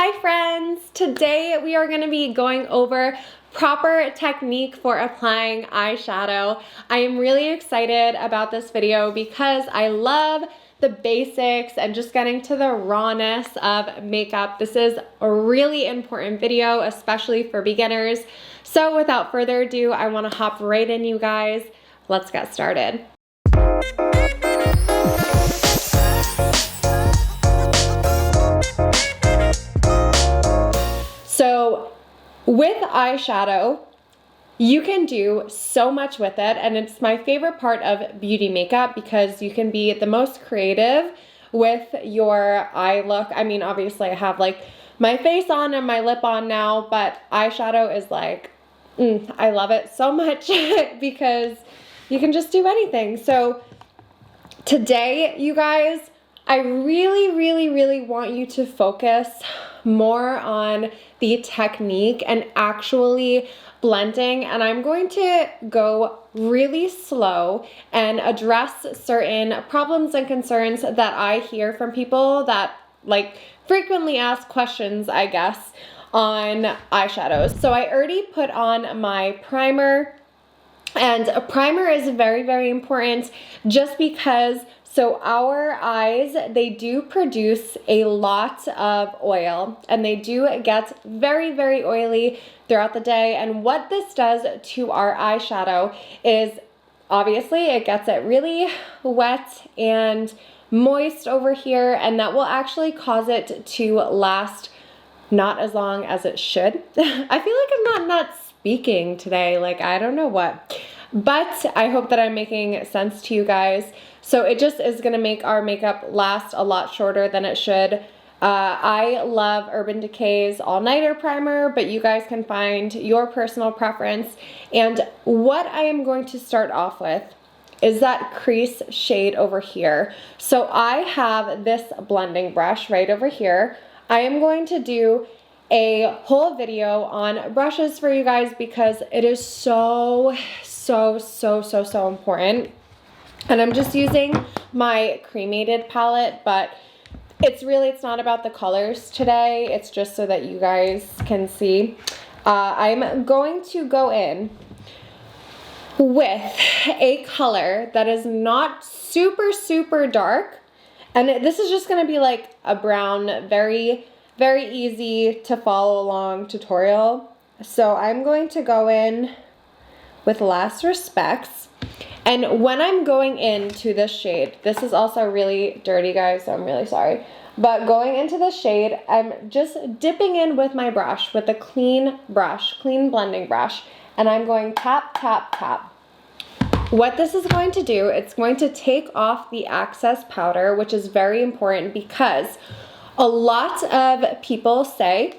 Hi friends! Today we are going to be going over proper technique for applying eyeshadow. I am really excited about this video because I love the basics and just getting to the rawness of makeup. This is a really important video, especially for beginners. So without further ado, I want to hop right in, you guys. Let's get started. So with eyeshadow, you can do so much with it, and it's my favorite part of beauty makeup because you can be the most creative with your eye look. I mean, obviously I have like my face on and my lip on now, but eyeshadow is like, I love it so much because you can just do anything. So today, you guys, I really want you to focus more on the technique and actually blending, and I'm going to go really slow and address certain problems and concerns that I hear from people that like frequently ask questions, I guess, on eyeshadows. So I already put on my primer, and a primer is very important just because our eyes, they do produce a lot of oil, and they do get very oily throughout the day. And what this does to our eyeshadow is obviously it gets it really wet and moist over here, and that will actually cause it to last not as long as it should. I feel like I'm not speaking today, like I don't know what, but I hope that I'm making sense to you guys. So it just is gonna make our makeup last a lot shorter than it should. I love Urban Decay's All Nighter Primer, but you guys can find your personal preference. And what I am going to start off with is that crease shade over here. So I have this blending brush right over here. I am going to do a whole video on brushes for you guys because it is so important. And I'm just using my cremated palette, but it's not about the colors today. It's just so that you guys can see. I'm going to go in with a color that is not super dark. And this is just gonna be like a brown, very easy to follow along tutorial. So I'm going to go in with Last Respects. And when I'm going into this shade, this is also really dirty, guys, so I'm really sorry. But going into the shade, I'm just dipping in with my brush, with a clean blending brush, and I'm going tap. What this is going to do, it's going to take off the excess powder, which is very important because a lot of people say,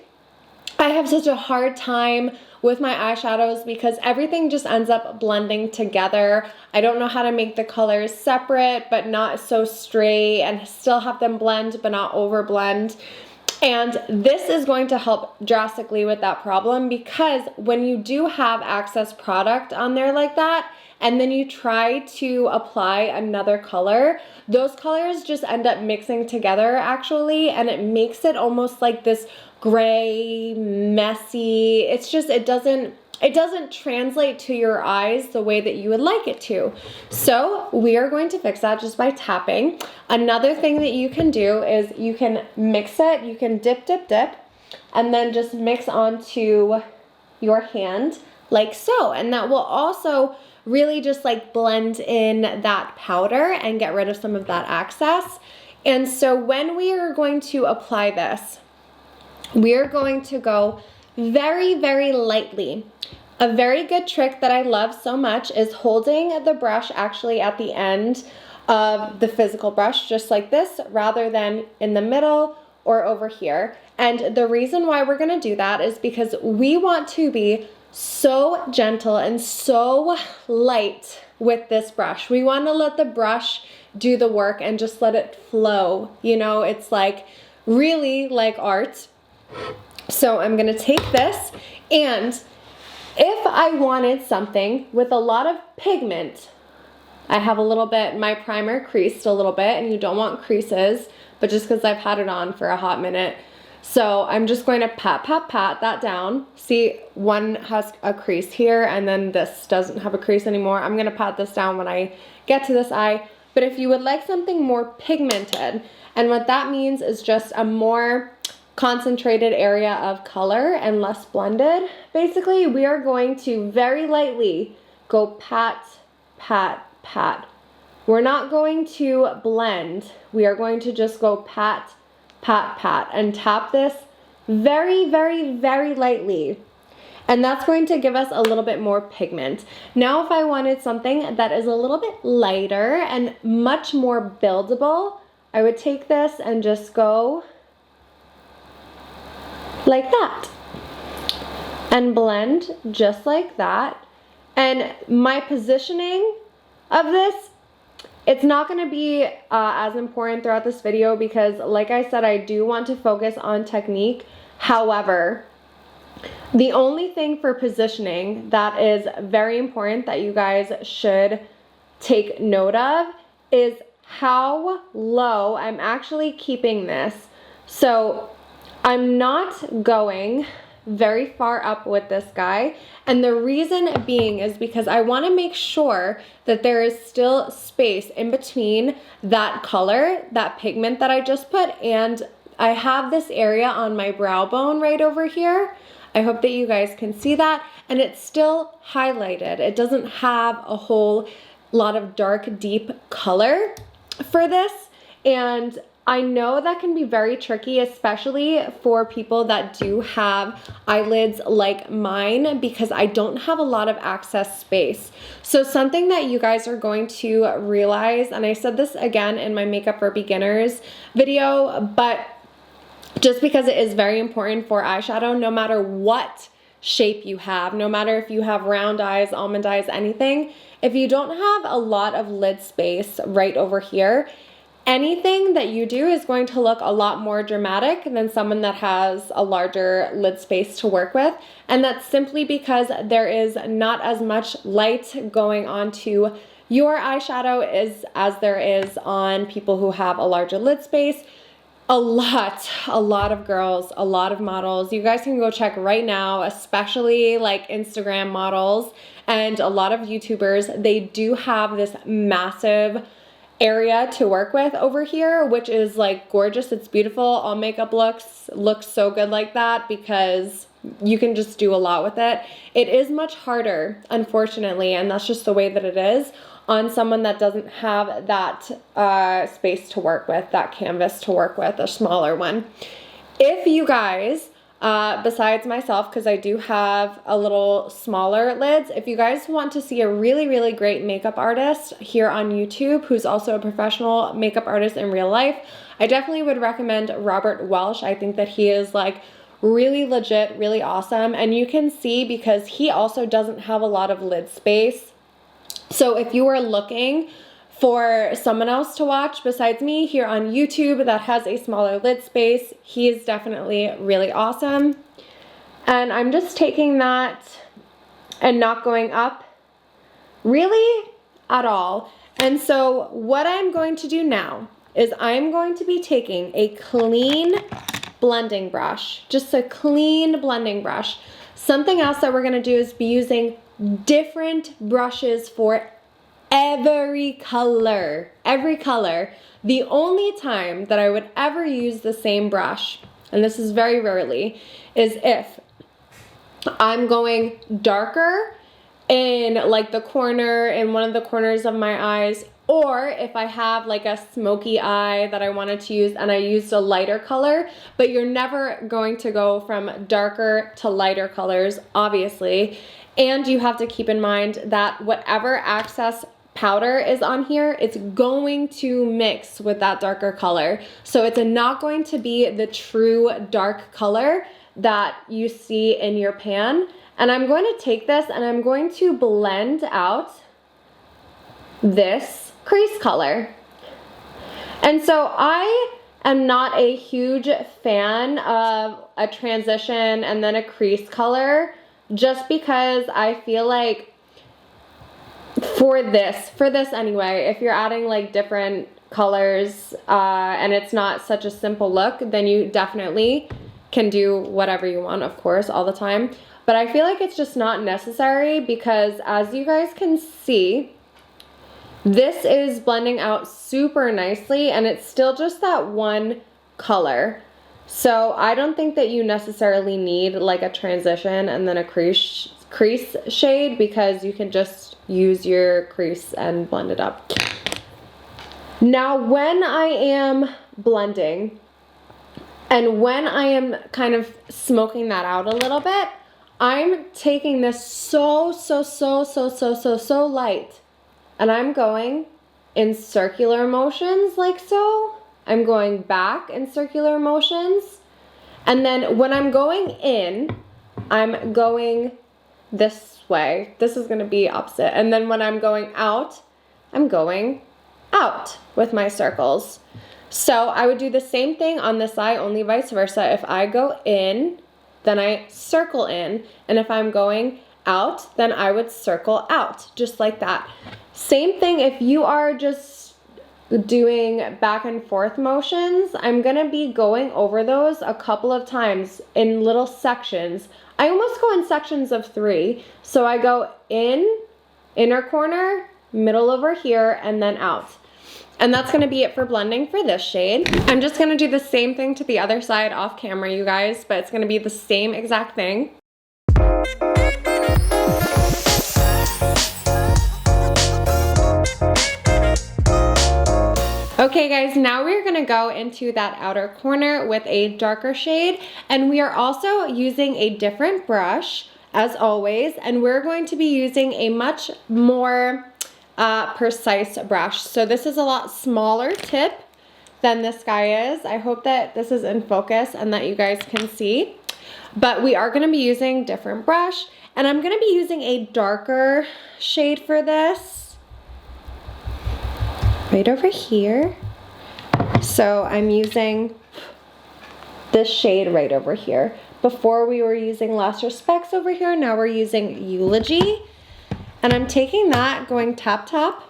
I have such a hard time with my eyeshadows because everything just ends up blending together. I don't know how to make the colors separate but not so straight, and still have them blend but not over blend. And this is going to help drastically with that problem, because when you do have excess product on there like that, and then you try to apply another color, those colors just end up mixing together actually, and it makes it almost like this gray, messy. It's just, it doesn't translate to your eyes the way that you would like it to. So we are going to fix that just by tapping. Another thing that you can do is you can mix it, you can dip, and then just mix onto your hand like so. And that will also really just like blend in that powder and get rid of some of that excess. And so when we are going to apply this, we are going to go very lightly. A very good trick that I love so much is holding the brush actually at the end of the physical brush, just like this, rather than in the middle or over here. And the reason why we're gonna do that is because we want to be so gentle and so light with this brush. We want to let the brush do the work and just let it flow. You know, it's like really like art. So I'm gonna take this, and if I wanted something with a lot of pigment, I have a little bit, my primer creased a little bit, and you don't want creases, but just because I've had it on for a hot minute So I'm just going to pat that down. See, one has a crease here and then this doesn't have a crease anymore. I'm gonna pat this down when I get to this eye. But if you would like something more pigmented, and what that means is just a more concentrated area of color and less blended, basically we are going to very lightly go pat, pat, pat. We're not going to blend. We are going to just go pat, pat, pat, and tap this very, very, very lightly. And that's going to give us a little bit more pigment. Now, if I wanted something that is a little bit lighter and much more buildable, I would take this and just go like that. And blend just like that. And my positioning of this, it's not going to be as important throughout this video because, like I said, I do want to focus on technique. However, the only thing for positioning that is very important that you guys should take note of is how low I'm actually keeping this. So I'm not going very far up with this guy, and the reason being is because I want to make sure that there is still space in between that color, that pigment that I just put, and I have this area on my brow bone right over here. I hope that you guys can see that, and it's still highlighted. It doesn't have a whole lot of dark, deep color for this, and I know that can be very tricky, especially for people that do have eyelids like mine, because I don't have a lot of access space. So something that you guys are going to realize, and I said this again in my Makeup for Beginners video, but just because it is very important for eyeshadow, no matter what shape you have, no matter if you have round eyes, almond eyes, anything, if you don't have a lot of lid space right over here, anything that you do is going to look a lot more dramatic than someone that has a larger lid space to work with. And that's simply because there is not as much light going onto your eyeshadow as there is on people who have a larger lid space. A lot of girls, a lot of models, you guys can go check right now, especially like Instagram models and a lot of YouTubers, they do have this massive area to work with over here, which is like gorgeous. It's beautiful. All makeup looks so good like that because you can just do a lot with it. It is much harder, unfortunately, and that's just the way that it is on someone that doesn't have that space to work with, that canvas to work with, a smaller one. If you guys, besides myself, because I do have a little smaller lids, if you guys want to see a really, really great makeup artist here on YouTube, who's also a professional makeup artist in real life, I definitely would recommend Robert Welsh. I think that he is like really legit, really awesome. And you can see because he also doesn't have a lot of lid space. So if you are looking for someone else to watch besides me here on YouTube that has a smaller lid space, he is definitely really awesome. And I'm just taking that and not going up really at all. And so what I'm going to do now is I'm going to be taking a clean blending brush, just a clean blending brush. Something else that we're going to do is be using different brushes for every color. The only time that I would ever use the same brush, and this is very rarely, is if I'm going darker in like the corner, in one of the corners of my eyes, or if I have like a smoky eye that I wanted to use and I used a lighter color. But you're never going to go from darker to lighter colors, obviously. And you have to keep in mind that whatever excess powder is on here, it's going to mix with that darker color. So it's not going to be the true dark color that you see in your pan. And I'm going to take this and I'm going to blend out this crease color. And so I am not a huge fan of a transition and then a crease color, just because I feel like for this anyway, if you're adding like different colors and it's not such a simple look, then you definitely can do whatever you want, of course, all the time. But I feel like it's just not necessary because as you guys can see, this is blending out super nicely and it's still just that one color. So I don't think that you necessarily need like a transition and then a crease shade because you can just use your crease and blend it up. Now when I am blending and when I am kind of smoking that out a little bit, I'm taking this so light and I'm going in circular motions like so. I'm going back in circular motions. And then when I'm going in, I'm going this way. This is gonna be opposite. And then when I'm going out, I'm going out with my circles. So I would do the same thing on this side, only vice versa. If I go in, then I circle in. And if I'm going out, then I would circle out, just like that. Same thing if you are just doing back and forth motions. I'm gonna be going over those a couple of times in little sections. I almost go in sections of 3. So I go in, inner corner, middle over here, and then out. And that's gonna be it for blending for this shade. I'm just gonna do the same thing to the other side off camera, you guys, but it's gonna be the same exact thing. Okay guys, now we're gonna go into that outer corner with a darker shade, and we are also using a different brush as always, and we're going to be using a much more precise brush. So this is a lot smaller tip than this guy is. I hope that this is in focus and that you guys can see, but we are gonna be using different brush, and I'm gonna be using a darker shade for this. Right over here. So I'm using this shade right over here. Before we were using Last Respects over here, now we're using Eulogy. And I'm taking that, going tap tap.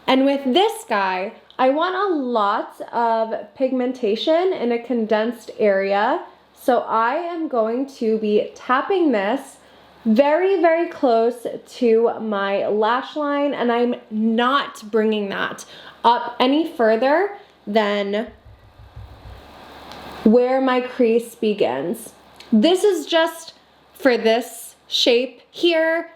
And with this guy, I want a lot of pigmentation in a condensed area. So I am going to be tapping this very close to my lash line, and I'm not bringing that up any further than where my crease begins. This is just for this shape here.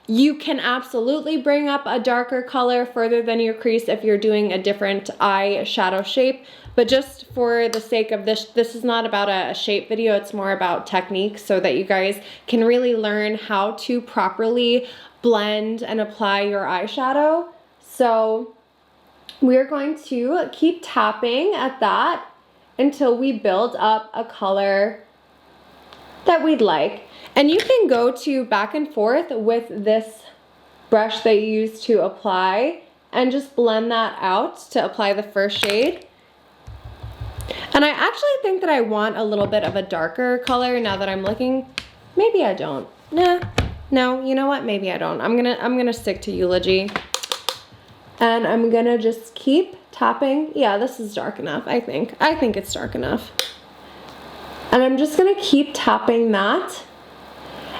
You can absolutely bring up a darker color further than your crease if you're doing a different eyeshadow shape, but just for the sake of this is not about a shape video, it's more about technique so that you guys can really learn how to properly blend and apply your eyeshadow. So we're going to keep tapping at that until we build up a color that we'd like. And you can go to back and forth with this brush that you use to apply and just blend that out to apply the first shade. And I actually think that I want a little bit of a darker color now that I'm looking. Maybe I don't. No, you know what? Maybe I don't. I'm gonna stick to Eulogy. And I'm gonna just keep tapping. Yeah, this is dark enough, I think. I think it's dark enough. And I'm just gonna keep tapping that.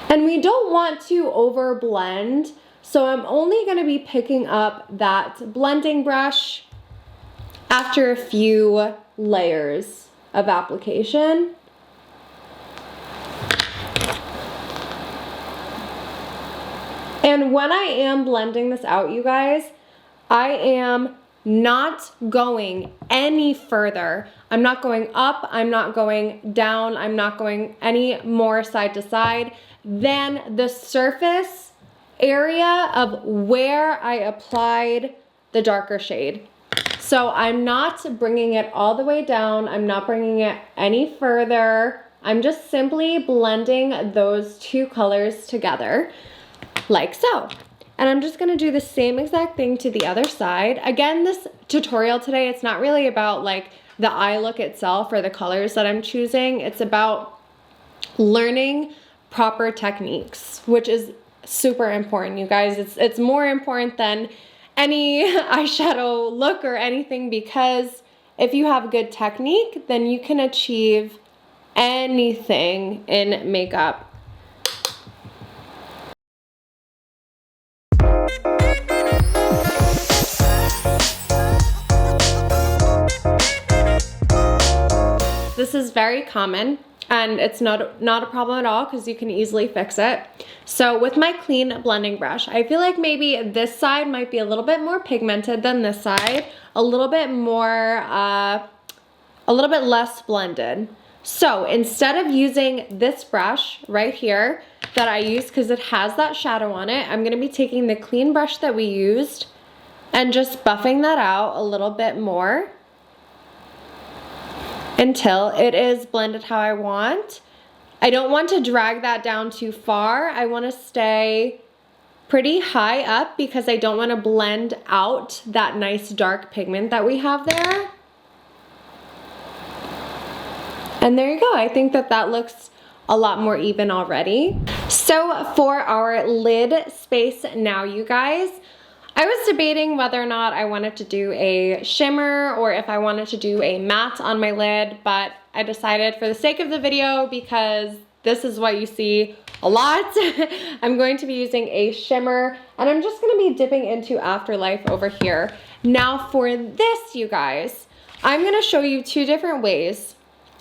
And we don't want to over blend, so I'm only gonna be picking up that blending brush after a few layers of application. And when I am blending this out, you guys, I am not going any further. I'm not going up, I'm not going down, I'm not going any more side to side than the surface area of where I applied the darker shade. So I'm not bringing it all the way down, I'm not bringing it any further. I'm just simply blending those two colors together like so. And I'm just gonna do the same exact thing to the other side. Again, this tutorial today, it's not really about like the eye look itself or the colors that I'm choosing. It's about learning proper techniques, which is super important, you guys. It's more important than any eyeshadow look or anything, because if you have good technique, then you can achieve anything in makeup. This is very common, and it's not a problem at all because you can easily fix it. So with my clean blending brush, I feel like maybe this side might be a little bit more pigmented than this side, a little bit more, a little bit less blended. So instead of using this brush right here that I use because it has that shadow on it, I'm gonna be taking the clean brush that we used and just buffing that out a little bit more until it is blended how I want. I don't want to drag that down too far. I want to stay pretty high up because I don't want to blend out that nice dark pigment that we have there. And there you go. I think that that looks a lot more even already. So for our lid space now, you guys, I was debating whether or not I wanted to do a shimmer or if I wanted to do a matte on my lid, but I decided for the sake of the video, because this is what you see a lot, I'm going to be using a shimmer, and I'm just gonna be dipping into Afterlife over here. Now for this, you guys, I'm gonna show you two different ways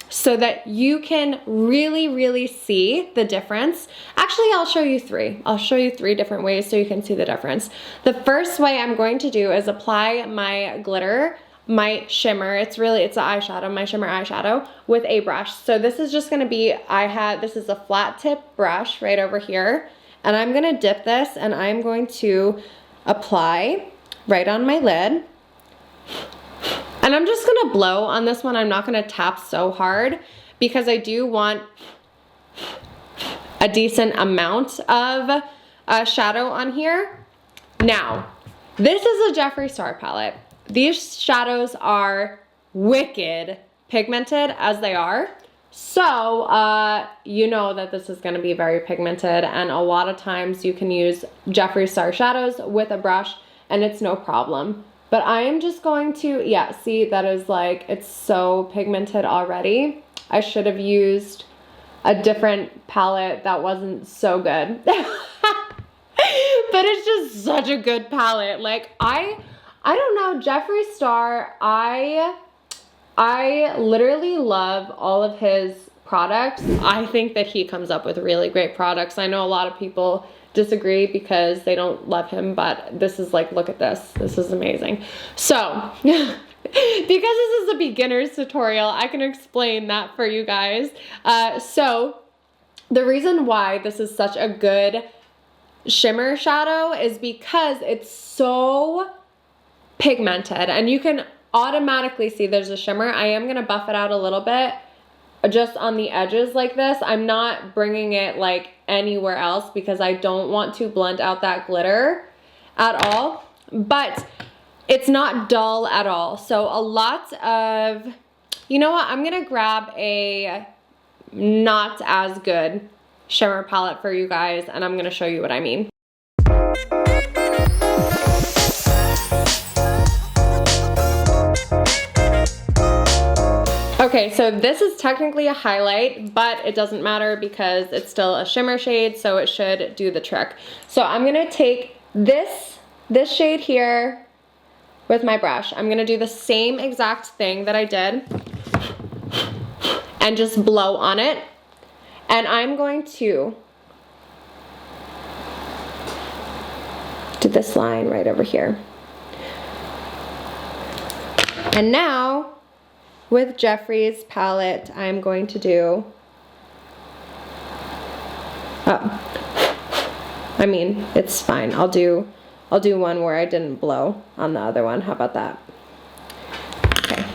so that you can really see the difference. Actually, I'll show you three. I'll show you three different ways so you can see the difference. The first way I'm going to do is apply my glitter, my shimmer. It's an eyeshadow, my shimmer eyeshadow with a brush. So this is just gonna be, this is a flat tip brush right over here, and I'm gonna dip this and I'm going to apply right on my lid. And I'm just gonna blow on this one. I'm not gonna tap so hard because I do want a decent amount of shadow on here. Now, this is a Jeffree Star palette. These shadows are wicked pigmented as they are. So, you know that this is gonna be very pigmented, and a lot of times you can use Jeffree Star shadows with a brush and it's no problem. But I am just going to, yeah, see, that is like, it's so pigmented already. I should have used a different palette that wasn't so good. But it's just such a good palette. Like, I don't know, Jeffree Star, I literally love all of his products. I think that he comes up with really great products. I know a lot of people disagree because they don't love him, but this is like, look at this. This is amazing. So, because this is a beginner's tutorial, I can explain that for you guys. So, the reason why this is such a good shimmer shadow is because it's so pigmented, and you can automatically see there's a shimmer. I am going to buff it out a little bit just on the edges like this. I'm not bringing it like anywhere else because I don't want to blend out that glitter at all, but it's not dull at all. So a lot of, you know what, I'm gonna grab a not as good shimmer palette for you guys, and I'm gonna show you what I mean. Okay, so this is technically a highlight, but it doesn't matter because it's still a shimmer shade, so it should do the trick. So I'm gonna take this shade here with my brush. I'm gonna do the same exact thing that I did and just blow on it. And I'm going to do this line right over here. And now, with Jeffree's palette, I'm going to do, I mean, it's fine. I'll do one where I didn't blow on the other one. How about that? Okay.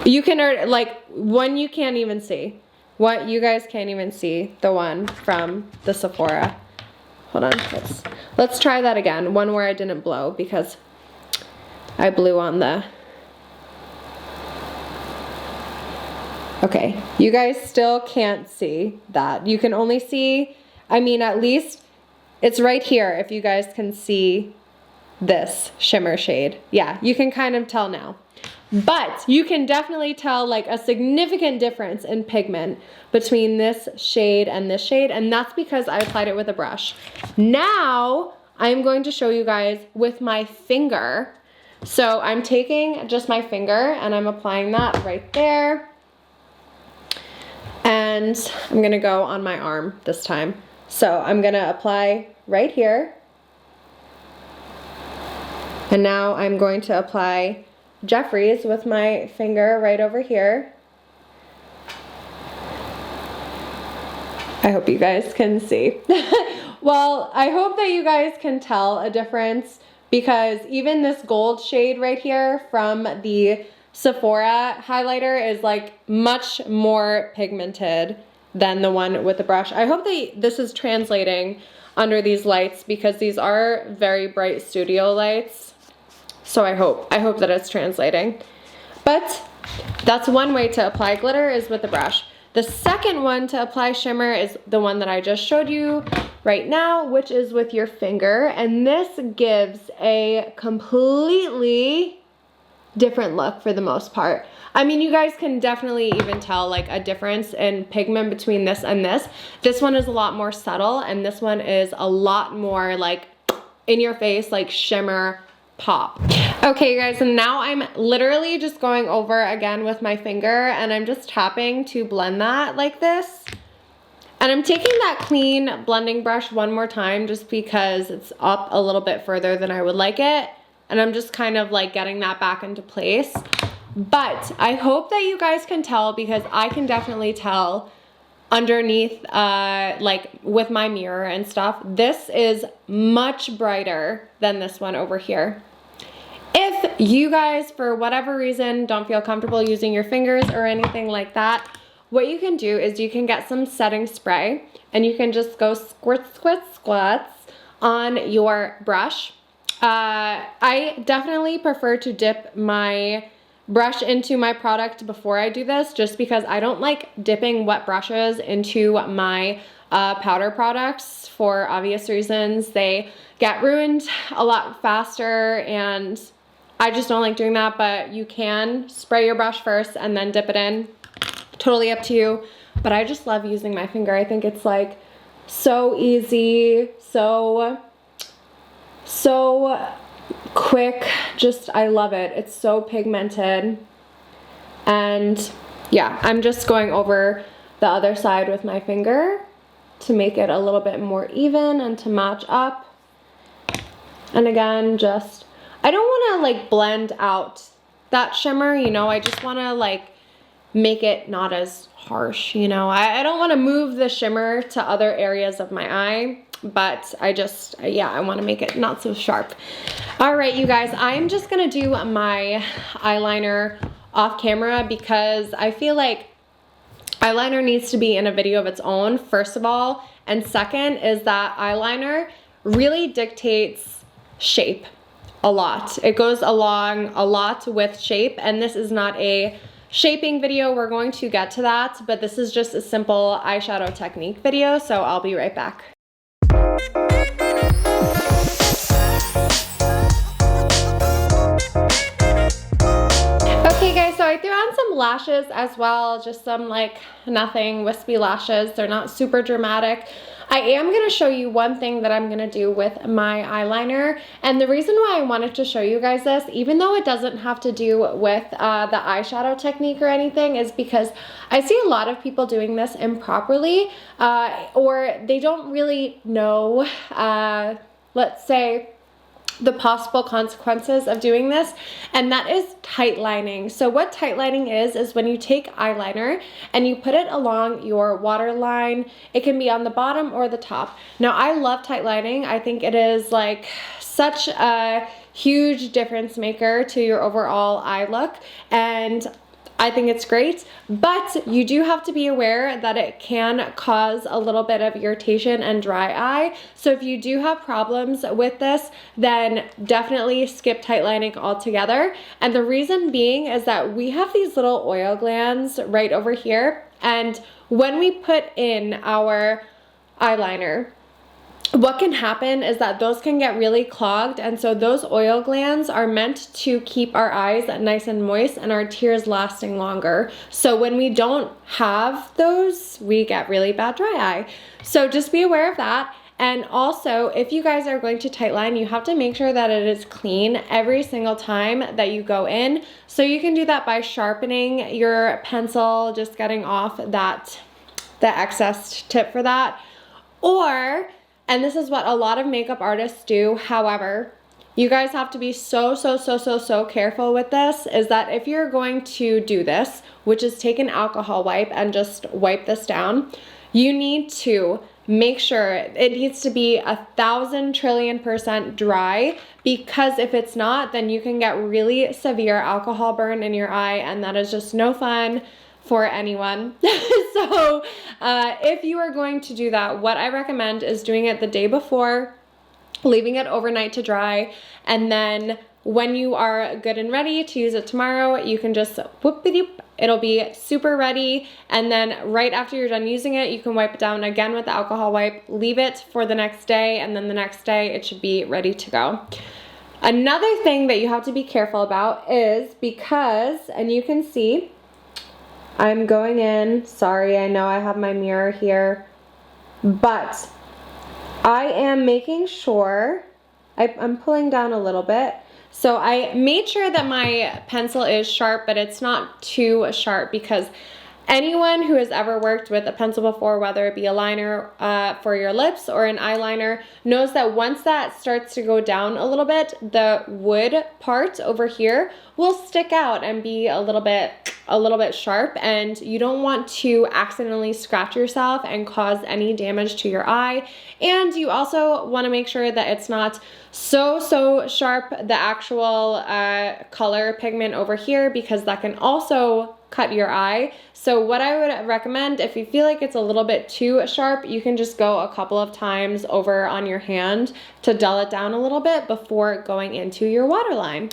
You can, like, one you can't even see. What you guys can't even see, the one from the Sephora. Hold on, let's try that again. One where I didn't blow because I blew on the, okay, you guys still can't see that. You can only see, I mean, at least it's right here if you guys can see this shimmer shade. Yeah, you can kind of tell now. But you can definitely tell like a significant difference in pigment between this shade, and that's because I applied it with a brush. Now I'm going to show you guys with my finger. So I'm taking just my finger and I'm applying that right there. And I'm gonna go on my arm this time. So I'm gonna apply right here. And now I'm going to apply Jeffries with my finger right over here. I hope you guys can see. Well, I hope that you guys can tell a difference, because even this gold shade right here from the Sephora highlighter is like much more pigmented than the one with the brush. I hope that this is translating under these lights, because these are very bright studio lights. So I hope that it's translating. But that's one way to apply glitter, is with the brush. The second one to apply shimmer is the one that I just showed you right now, which is with your finger. And this gives a completely different look for the most part. I mean, you guys can definitely even tell like a difference in pigment between this and this. This one is a lot more subtle, and this one is a lot more like in your face, like shimmer pop. Okay, you guys, and now I'm literally just going over again with my finger, and I'm just tapping to blend that like this. And I'm taking that clean blending brush one more time just because it's up a little bit further than I would like it. And I'm just kind of like getting that back into place. But I hope that you guys can tell, because I can definitely tell underneath, like with my mirror and stuff, this is much brighter than this one over here. If you guys, for whatever reason, don't feel comfortable using your fingers or anything like that, what you can do is you can get some setting spray, and you can just go squirts on your brush. I definitely prefer to dip my brush into my product before I do this, just because I don't like dipping wet brushes into my powder products for obvious reasons. They get ruined a lot faster, and I just don't like doing that. But you can spray your brush first and then dip it in. Totally up to you. But I just love using my finger. I think it's like so easy, so quick. Just, I love it. It's so pigmented. And yeah, I'm just going over the other side with my finger to make it a little bit more even and to match up. And again, just, I don't want to like blend out that shimmer, you know, I just want to like make it not as harsh, you know. I don't want to move the shimmer to other areas of my eye, but I just, yeah, I want to make it not so sharp. All right, you guys, I'm just going to do my eyeliner off camera, because I feel like eyeliner needs to be in a video of its own, first of all. And second is that eyeliner really dictates shape a lot. It goes along a lot with shape, and this is not a shaping video. We're going to get to that, but this is just a simple eyeshadow technique video, so I'll be right back. Okay guys, so I threw on some lashes as well, just some like nothing wispy lashes. They're not super dramatic. I am going to show you one thing that I'm going to do with my eyeliner, and the reason why I wanted to show you guys this, even though it doesn't have to do with the eyeshadow technique or anything, is because I see a lot of people doing this improperly, or they don't really know, let's say, the possible consequences of doing this, and that is tightlining. So what tightlining is when you take eyeliner and you put it along your waterline. It can be on the bottom or the top. Now I love tightlining. I think it is like such a huge difference maker to your overall eye look, and I think it's great, but you do have to be aware that it can cause a little bit of irritation and dry eye. So if you do have problems with this, then definitely skip tightlining altogether. And the reason being is that we have these little oil glands right over here, and when we put in our eyeliner, what can happen is that those can get really clogged, and so those oil glands are meant to keep our eyes nice and moist and our tears lasting longer. So when we don't have those, we get really bad dry eye. So just be aware of that. And also, if you guys are going to tightline, you have to make sure that it is clean every single time that you go in. So you can do that by sharpening your pencil, just getting off the excess tip for that. Or, and this is what a lot of makeup artists do, however, you guys have to be so careful with this, is that if you're going to do this, which is take an alcohol wipe and just wipe this down, you need to make sure it needs to be 1,000,000,000,000,000% dry, because if it's not, then you can get really severe alcohol burn in your eye, and that is just no fun for anyone. So if you are going to do that, what I recommend is doing it the day before, leaving it overnight to dry, and then when you are good and ready to use it tomorrow, you can just whoop-a-doop, it'll be super ready, and then right after you're done using it, you can wipe it down again with the alcohol wipe, leave it for the next day, and then the next day it should be ready to go. Another thing that you have to be careful about is because, and you can see, I'm going in, sorry, I know I have my mirror here, but I am making sure, I'm pulling down a little bit. So I made sure that my pencil is sharp, but it's not too sharp, because anyone who has ever worked with a pencil before, whether it be a liner for your lips or an eyeliner, knows that once that starts to go down a little bit, the wood part over here will stick out and be a little bit sharp, and you don't want to accidentally scratch yourself and cause any damage to your eye. And you also want to make sure that it's not so sharp, the actual color pigment over here, because that can also cut your eye. So what I would recommend, if you feel like it's a little bit too sharp, you can just go a couple of times over on your hand to dull it down a little bit before going into your waterline.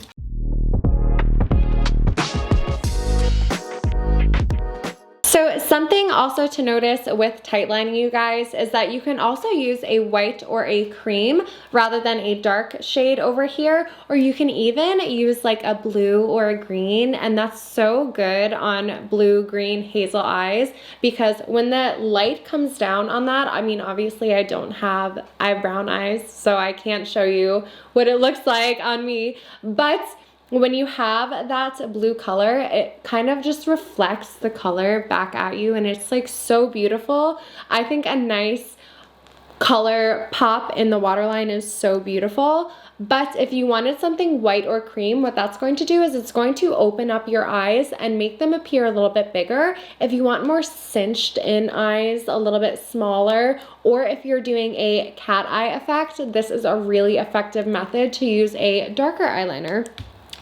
So something also to notice with tightlining, you guys, is that you can also use a white or a cream rather than a dark shade over here, or you can even use like a blue or a green, and that's so good on blue, green, hazel eyes, because when the light comes down on that, I mean, obviously I have brown eyes, so I can't show you what it looks like on me, but when you have that blue color, it kind of just reflects the color back at you, and it's like so beautiful. I think a nice color pop in the waterline is so beautiful. But if you wanted something white or cream, what that's going to do is it's going to open up your eyes and make them appear a little bit bigger. If you want more cinched in eyes, a little bit smaller, or if you're doing a cat eye effect, this is a really effective method to use a darker eyeliner.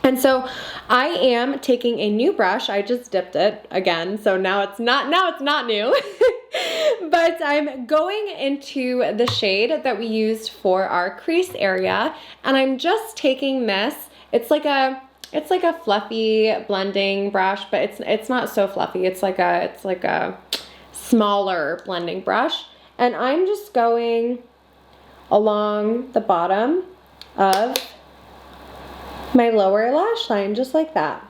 And so I am taking a new brush. I just dipped it again, so now it's not new. But I'm going into the shade that we used for our crease area, and I'm just taking this. It's like a fluffy blending brush, but it's not so fluffy. It's like a smaller blending brush, and I'm just going along the bottom of my lower lash line, just like that.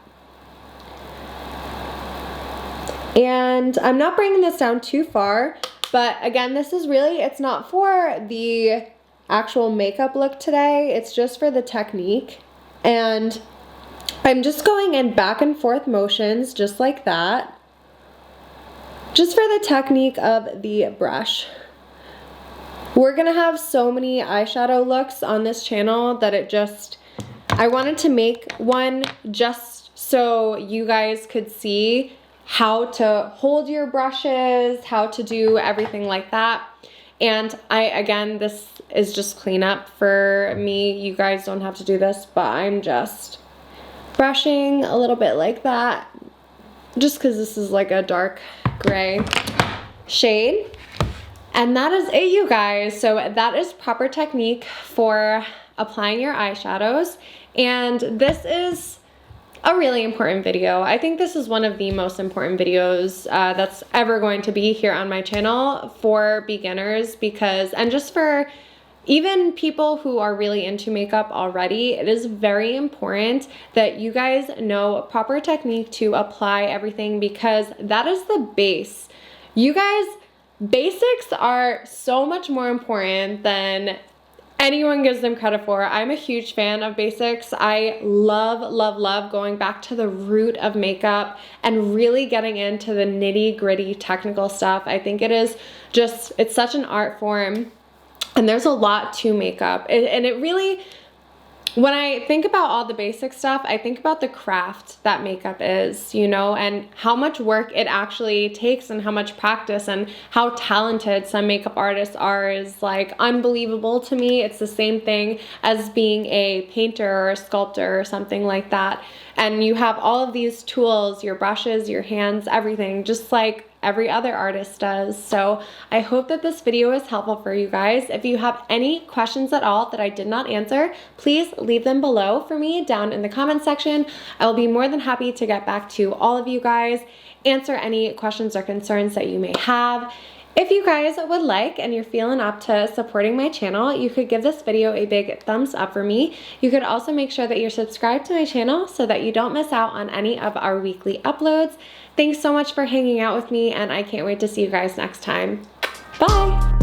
And I'm not bringing this down too far, but again, this is really, it's not for the actual makeup look today, it's just for the technique. And I'm just going in back and forth motions, just like that, just for the technique of the brush. We're gonna have so many eyeshadow looks on this channel that I wanted to make one just so you guys could see how to hold your brushes, how to do everything like that. And again, this is just cleanup for me. You guys don't have to do this, but I'm just brushing a little bit like that, just because this is like a dark gray shade. And that is it, you guys. So that is proper technique for applying your eyeshadows. And this is a really important video. I think this is one of the most important videos that's ever going to be here on my channel for beginners, and just for even people who are really into makeup already, it is very important that you guys know proper technique to apply everything, because that is the base. You guys, basics are so much more important than anyone gives them credit for. I'm a huge fan of basics. I love, love, love going back to the root of makeup and really getting into the nitty-gritty technical stuff. I think it is just, it's such an art form, and there's a lot to makeup. And it really, when I think about all the basic stuff, I think about the craft that makeup is, you know, and how much work it actually takes and how much practice and how talented some makeup artists are is like unbelievable to me. It's the same thing as being a painter or a sculptor or something like that. And you have all of these tools, your brushes, your hands, everything, just like every other artist does. So I hope that this video is helpful for you guys. If you have any questions at all that I did not answer, please leave them below for me down in the comment section. I will be more than happy to get back to all of you guys, answer any questions or concerns that you may have. If you guys would like and you're feeling up to supporting my channel, you could give this video a big thumbs up for me. You could also make sure that you're subscribed to my channel so that you don't miss out on any of our weekly uploads. Thanks so much for hanging out with me, and I can't wait to see you guys next time. Bye!